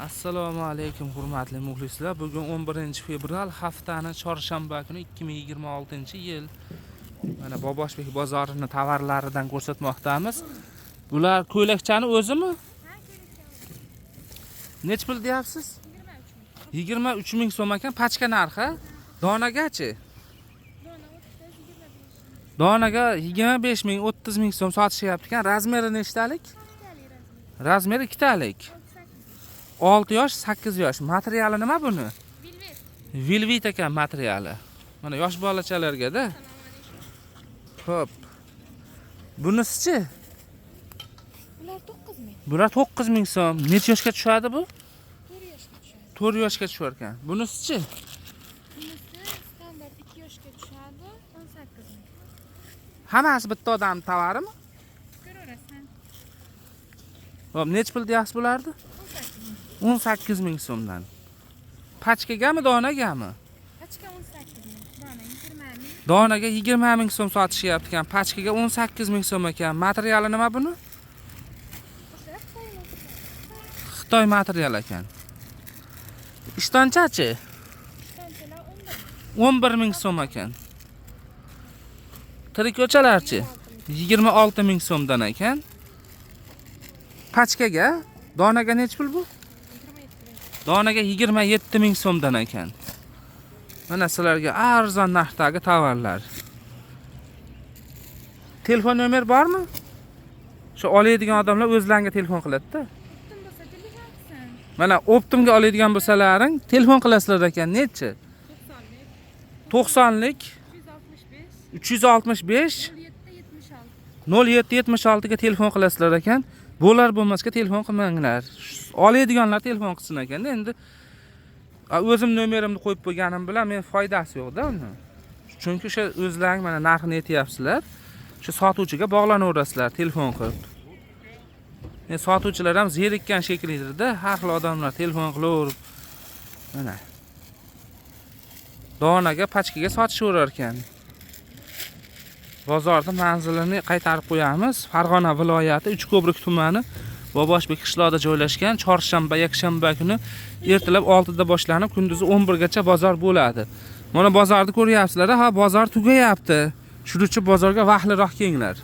Assalomu alaykum hurmatli muxlislar. Bugun 11-fevral haftaning chorshanba kuni 2026-yil. Mana Boboshbek bozorining tovarlaridan ko'rsatmoqdamiz. Bular ko'ylakchani o'zimi? Ha, ko'ylakchani. Nech pul deyapsiz? 23 ming. 23 ming so'm ekan, pachka narxi. Donagachi? Dona 30, 25 ming. Donaga 25 ming, 30 ming so'm sotishyapti ekan. Razmeri nechtalik? Razmeri ikkitalik. 6 yosh, 8 yosh. Materiali nima buni? Velvet. Velvet ekan materiali. Mana yosh bolachalarga-da. Xo'p. Bunisi-chi? Bular 9 ming. Bular 9 ming so'm. Necha yoshga tushadi bu? 4 yoshga tushadi. 4 yoshga tushar ekan. Bunisi-chi? Bunisi standart 2 yoshga tushadi, 18 ming. Hammasi bitta odam tovarimi? Ko'raverasizlar. Xo'p, necha pul deyapsiz bularni? 18 18 ming. ming so'mdan. Pachkagami, donagami? Pachka 18 ming. Dona 20 ming. Donaga 20 ming so'm sotishyapti ekan. Pachkaga 18 ming so'm ekan. Materiali nima buni? Xitoy material ekan. Ishtonchachi? Ishtonchalar 11 ming so'm ekan. Trikochalarchi? 26 ming so'mdan ekan. Pachkaga, donaga nech pul bu? 27 ming. Donaga 27 ming so'mdan ekan. Mana sizlarga arzon narxdagi tovarlar. Telefon nomer bormi? Shu oladigan odamlar o'zlariga telefon qiladi-da. Optim bo'lsa telefon. Mana Optimga oladigan bo'lsalaring, telefon qilasizlar ekan. Nechi? 90lik 365 0776 ga telefon qilasizlar ekan. Bo'lar bo'lmasga telefon qilmanglar. Oladiganlar telefon qilsin ekan. Endi o'zim nomerimni qo'yib qo'yganim bilan men foydasi yo'q-da uni. Chunki o'sha o'zlaring mana narxini aytyapsizlar. Shu sotuvchiga bog'lanaverasizlar telefon qilib. Men sotuvchilar ham zerikkan shekillidir-da, har xil odamlar telefon qilaverib. Mana. Donaga, pachkaga sotishaverar ekan. Bozorda manzilini qaytarib qo'yamiz. Farg'ona viloyati Uchko'prik tumani Boboshbek qishlog'ida joylashgan. Chorshanba, yakshanba kuni ertalab 6 da boshlanib, kunduzi 11 gacha bozor bo'ladi. Mana bozorni ko'ryapsizlar, ha, bozor tugayapti. Shuning uchun bozorga vaqtliroq kelinglar.